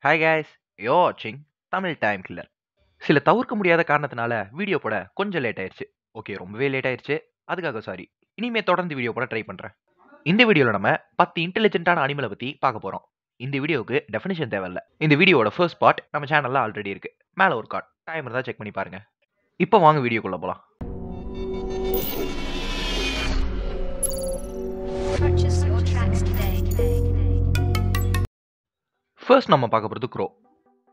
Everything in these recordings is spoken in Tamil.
Hi guys, you're watching Tamil time killer. சில தவிர்க்க முடியாத காரணத்தினால வீடியோ போட கொஞ்சம் லேட் ஆயிடுச்சு. ஓகே, ரொம்பவே லேட் ஆயிடுச்சு. அதுக்காக சாரி. இனிமே தொடர்ந்து வீடியோ போட ட்ரை பண்றேன். இந்த வீடியோல நம்ம 10 இன்டெலிஜென்ட்டான அனிமலை பத்தி பார்க்க போறோம். இந்த வீடியோவுக்கு டெஃபினிஷன் தேவையில்ல. இந்த வீடியோவோட ஃபர்ஸ்ட் பார்ட் நம்ம சேனல்ல ஆல்ரெடி இருக்கு. மேல ஒரு கார்டு டைம் இருந்தா செக் பண்ணி பாருங்க. இப்போ வாங்க வீடியோக்குள்ள போலாம். Purchase your tracks today. First நம்ம பார்க்க போகிறது க்ரோ,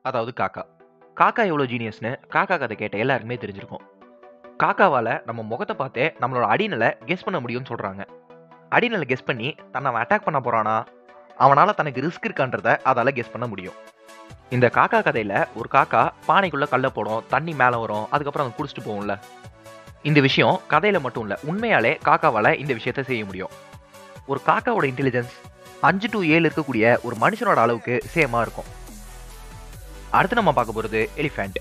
அதாவது காக்கா. காக்கா எவ்வளோ ஜீனியஸ்னு காக்கா கதை கேட்ட எல்லாருக்குமே தெரிஞ்சிருக்கும். காக்காவால் நம்ம முகத்தை பார்த்தே நம்மளோட அடிநிலை கெஸ் பண்ண முடியும்னு சொல்கிறாங்க. அடிநிலை கெஸ் பண்ணி தன்னை அவன் அட்டாக் பண்ண போகிறானா, அவனால் தனக்கு ரிஸ்க் இருக்கான்றதை அதால் கெஸ் பண்ண முடியும். இந்த காக்கா கதையில் ஒரு காக்கா பானைக்குள்ளே கல்லை போடும், தண்ணி மேலே வரும், அதுக்கப்புறம் அதை குடிச்சிட்டு போகும்ல. இந்த விஷயம் கதையில் மட்டும் இல்லை, உண்மையாலே காக்காவால் இந்த விஷயத்தை செய்ய முடியும். ஒரு காக்காவோட இன்டெலிஜென்ஸ் 5 to 7 இருக்கக்கூடிய ஒரு மனுஷனோட அளவுக்கு சேமாக இருக்கும். அடுத்து நம்ம பார்க்க போகிறது எலிஃபெண்ட்.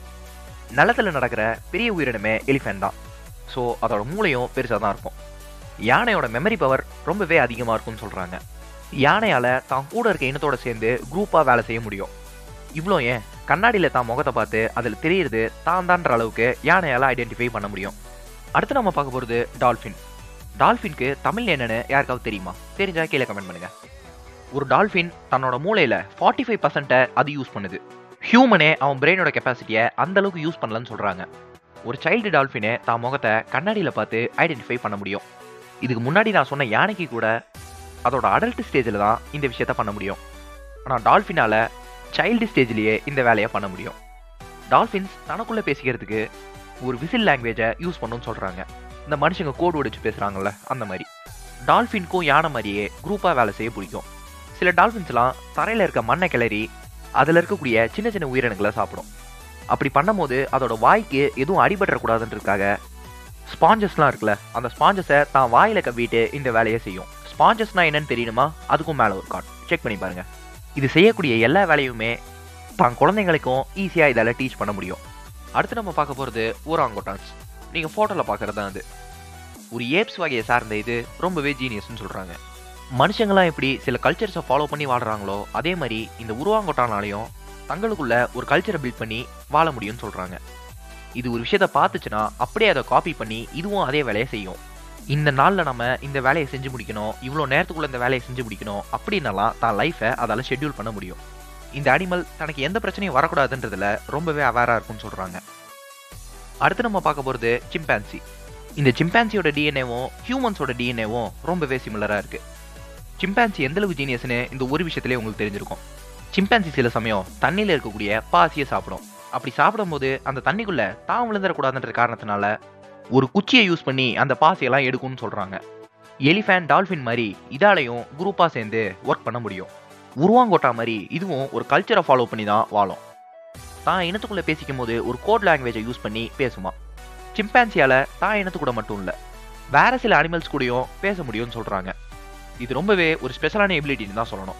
நிலத்தில் நடக்கிற பெரிய உயிரினமே எலிஃபெண்ட் தான். ஸோ அதோட மூளையும் பெருசாக தான் இருக்கும். யானையோட மெமரி பவர் ரொம்பவே அதிகமாக இருக்கும்னு சொல்கிறாங்க. யானையால் தான் கூட இருக்க இனத்தோட சேர்ந்து குரூப்பாக வேலை செய்ய முடியும். இவ்வளோ ஏன், கண்ணாடியில் தான் முகத்தை பார்த்து அதில் தெரியுறது தான் தான்ற அளவுக்கு யானையால் ஐடென்டிஃபை பண்ண முடியும். அடுத்து நம்ம பார்க்க போகிறது டால்ஃபின். டால்ஃபின்க்கு தமிழ் என்னன்னு யாருக்காவது தெரியுமா? தெரிஞ்சா கீழே கமெண்ட் பண்ணுங்க. ஒரு டால்ஃபின் தன்னோட மூளையில் 45% அது யூஸ் பண்ணுது. ஹியூமனே அவன் பிரெயினோட கெப்பாசிட்டியை அந்த அளவுக்கு யூஸ் பண்ணலன்னு சொல்கிறாங்க. ஒரு சைல்டு டால்ஃபினே தான் முகத்தை கண்ணாடியில் பார்த்து ஐடென்டிஃபை பண்ண முடியும். இதுக்கு முன்னாடி நான் சொன்ன யானைக்கு கூட அதோட அடல்ட் ஸ்டேஜில் தான் இந்த விஷயத்த பண்ண முடியும். ஆனால் டால்ஃபினால் சைல்டு ஸ்டேஜ்லேயே இந்த வேலையை பண்ண முடியும். டால்ஃபின்ஸ் தனக்குள்ளே பேசிக்கிறதுக்கு ஒரு விசில் லாங்குவேஜை யூஸ் பண்ணணும்னு சொல்கிறாங்க. இந்த மனுஷங்க கோடு ஒடிச்சு பேசுகிறாங்கல்ல, அந்த மாதிரி. டால்ஃபின்க்கும் யானை மாதிரியே குரூப்பாக வேலை செய்ய பிடிக்கும். சில டால்ஃபின்ஸ்லாம் தரையில் இருக்க மண்ணை கிளறி அதில் இருக்கக்கூடிய சின்ன சின்ன உயிரினங்களை சாப்பிடும். அப்படி பண்ணும்போது அதோட வாய்க்கு எதுவும் அடிபட்டுறக்கூடாதுன்றதுக்காக ஸ்பாஞ்சஸ்லாம் இருக்குல்ல, அந்த ஸ்பாஞ்சஸை தான் வாயில் கவ்விட்டு இந்த வேலையை செய்யும். ஸ்பாஞ்சஸ்னால் என்னன்னு தெரியணுமா? அதுக்கும் மேலே ஒரு கார்டு செக் பண்ணி பாருங்கள். இது செய்யக்கூடிய எல்லா வேலையுமே தான் குழந்தைங்களுக்கும் ஈஸியாக இதால் டீச் பண்ண முடியும். அடுத்து நம்ம பார்க்க போகிறது ஓராங்குட்டான்ஸ். நீங்கள் ஃபோட்டோவில் பார்க்குறது தான் அது. ஒரு ஏப்ஸ் வகையை சார்ந்த இது ரொம்பவே ஜீனியஸ்ன்னு சொல்கிறாங்க. மனுஷங்களாம் எப்படி சில கல்ச்சர்ஸை ஃபாலோ பண்ணி வாழ்கிறாங்களோ, அதே மாதிரி இந்த உருவாங்கொட்டானாலையும் தங்களுக்குள்ள ஒரு கல்ச்சரை பில்ட் பண்ணி வாழ முடியும்னு சொல்கிறாங்க. இது ஒரு விஷயத்த பார்த்துச்சுன்னா அப்படியே அதை காப்பி பண்ணி இதுவும் அதே வேலையை செய்யும். இந்த நாளில் நம்ம இந்த வேலையை செஞ்சு முடிக்கணும், இவ்வளோ நேரத்துக்குள்ளே இந்த வேலையை செஞ்சு முடிக்கணும் அப்படின்னலாம் தான் லைஃப்பை அதால் ஷெட்யூல் பண்ண முடியும். இந்த அனிமல் தனக்கு எந்த பிரச்சனையும் வரக்கூடாதுன்றதுல ரொம்பவே அவேராக இருக்கும்னு சொல்கிறாங்க. அடுத்து நம்ம பார்க்க போகிறது சிம்பான்சி. இந்த சிம்பான்சியோட டிஎன்ஏவும் ஹியூமன்ஸோட டிஎன்ஏவும் ரொம்பவே சிமிலராக இருக்குது. சிம்பான்சி எந்தளவு ஜீனியஸ்னு இந்த ஒரு விஷயத்திலே உங்களுக்கு தெரிஞ்சிருக்கும். சிம்பான்சி சில சமயம் தண்ணியில் இருக்கக்கூடிய பாசியை சாப்பிடும். அப்படி சாப்பிடும்போது அந்த தண்ணிக்குள்ளே தான் விழுந்துடக்கூடாதுன்ற காரணத்தினால ஒரு குச்சியை யூஸ் பண்ணி அந்த பாசியெல்லாம் எடுக்கும்னு சொல்கிறாங்க. எலிஃபெண்ட், டால்ஃபின் மாதிரி இதாலையும் குரூப்பாக சேர்ந்து ஒர்க் பண்ண முடியும். உருவாங்கோட்டா மாதிரி இதுவும் ஒரு கல்ச்சரை ஃபாலோ பண்ணி தான் வாழும். தான் இனத்துக்குள்ளே பேசிக்கும் போது ஒரு கோட் லாங்குவேஜை யூஸ் பண்ணி பேசுமா. சிம்பான்சியால் தான் இனத்துக்கூட மட்டும் இல்லை, வேறு சில அனிமல்ஸ் கூடயும் பேச முடியும்னு சொல்கிறாங்க. இது ரொம்பவே ஒரு ஸ்பெஷலான எபிலிட்டின்னு தான் சொல்லணும்.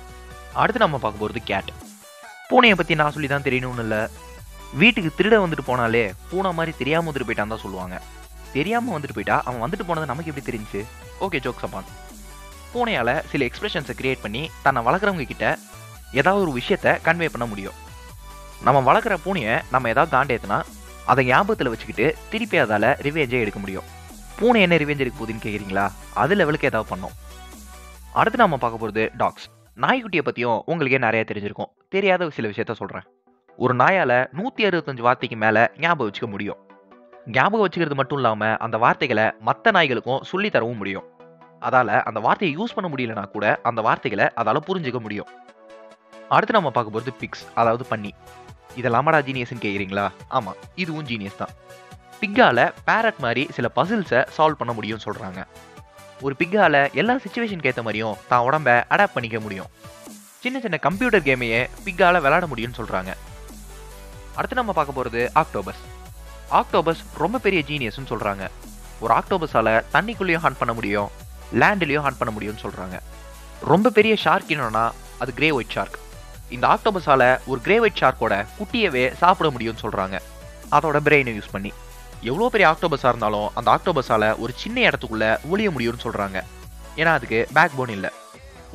அடுத்து நம்ம பார்க்க போகிறது கேட். பூனையை பற்றி நான் சொல்லி தான் தெரியணும்னு இல்லை, வீட்டுக்கு திருட வந்துட்டு போனாலே பூனை மாதிரி தெரியாமல் வந்துட்டு போயிட்டான்னு தான் சொல்லுவாங்க. தெரியாமல் வந்துட்டு போயிட்டா அவன் வந்துட்டு போனது நமக்கு எப்படி தெரிஞ்சுச்சு? Okay, jokes upon. பூனையால் சில எக்ஸ்பிரஷன்ஸை கிரியேட் பண்ணி தன்னை வளர்க்குறவங்க கிட்ட ஏதாவது ஒரு விஷயத்தை கன்வே பண்ண முடியும். நம்ம வளர்க்குற பூனையை நம்ம ஏதாவது காண்டேத்துனா அதை ஞாபகத்தில் வச்சுக்கிட்டு திருப்பி அதால் ரிவேஞ்சே எடுக்க முடியும். பூனை என்ன ரிவேஞ்ச் எடுக்க போகுதுன்னு கேட்குறீங்களா? அது லெவலுக்கு ஏதாவது பண்ணோம். அடுத்து நம்ம பார்க்க போகிறது டாக்ஸ். நாய்க்குட்டியை பற்றியும் உங்களுக்கே நிறைய தெரிஞ்சிருக்கும். தெரியாத சில விஷயத்த சொல்கிறேன். ஒரு நாயால் 165 வார்த்தைக்கு மேலே ஞாபகம் வச்சுக்க முடியும். ஞாபகம் வச்சுக்கிறது மட்டும் இல்லாமல் அந்த வார்த்தைகளை மற்ற நாய்களுக்கும் சொல்லித்தரவும் முடியும். அதால் அந்த வார்த்தையை யூஸ் பண்ண முடியலனா கூட அந்த வார்த்தைகளை அதால் புரிஞ்சுக்க முடியும். அடுத்து நம்ம பார்க்க போகிறது பிக்ஸ், அதாவது பன்னி. இதெல்லாமடா ஜீனியஸ்ன்னு கேட்குறீங்களா? ஆமாம், இதுவும் ஜீனியஸ் தான். பிக்கால் பேரட் மாதிரி சில பசில்ஸை சால்வ் பண்ண முடியும்னு சொல்கிறாங்க. ஒரு பிக்கால எல்லா சிச்சுவேஷனுக்கு ஏற்ற மாதிரியும் தான் உடம்பை அடாப்ட் பண்ணிக்க முடியும். சின்ன சின்ன கம்ப்யூட்டர் கேமையே பிக்கால விளையாட முடியும்னு சொல்கிறாங்க. அடுத்து நம்ம பார்க்க போகிறது ஆக்டோபஸ். ஆக்டோபஸ் ரொம்ப பெரிய ஜீனியஸ்ன்னு சொல்கிறாங்க. ஒரு ஆக்டோபஸால் தண்ணிக்குள்ளேயும் ஹண்ட் பண்ண முடியும், லேண்ட்லேயும் ஹண்ட் பண்ண முடியும்னு சொல்கிறாங்க. ரொம்ப பெரிய ஷார்க் என்னன்னா அது கிரே ஒயிட் ஷார்க். இந்த ஆக்டோபஸால் ஒரு கிரே ஒயிட் ஷார்க்கோட குட்டியவே சாப்பிட முடியும்னு சொல்கிறாங்க, அதோட பிரெயினை யூஸ் பண்ணி. எவ்வளோ பெரிய ஆக்டோபஸாக இருந்தாலும் அந்த ஆக்டோபஸால் ஒரு சின்ன இடத்துக்குள்ளே ஒளிய முடியும்னு சொல்கிறாங்க. ஏன்னா அதுக்கு பேக் போன் இல்லை.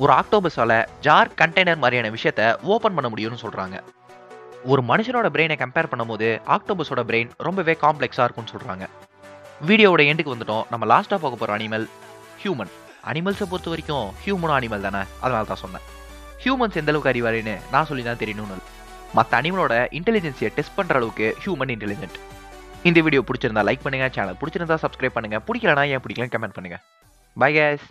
ஒரு ஆக்டோபஸால் ஜார், கண்டெய்னர் மாதிரியான விஷயத்த ஓப்பன் பண்ண முடியும்னு சொல்கிறாங்க. ஒரு மனுஷனோட பிரெயினை கம்பேர் பண்ணும்போது ஆக்டோபஸோட பிரெயின் ரொம்பவே காம்ப்ளெக்ஸாக இருக்கும்னு சொல்கிறாங்க. வீடியோவோட எண்டுக்கு வந்துட்டோம். நம்ம லாஸ்ட்டாக பார்க்க போகிற அனிமல் ஹியூமன். அனிமல்ஸை பொறுத்த வரைக்கும் ஹியூமனும் அனிமல் தானே, அதனால தான் சொன்னேன். ஹியூமன்ஸ் எந்த அளவுக்கு அறிவாருன்னு நான் சொல்லி தான் தெரியணும்னு. மற்ற அனிமலோட இன்டெலிஜென்ஸியை டெஸ்ட் பண்ணுற அளவுக்கு ஹியூமன் இன்டெலிஜென்ட். இந்த வீடியோ பிடிச்சிருந்தா லைக் பண்ணுங்க, சேனல் பிடிச்சிருந்தா சப்ஸ்கிரைப் பண்ணுங்க, பிடிக்கலனா ஏன் பிடிக்கல கமெண்ட் பண்ணுங்க. Bye guys.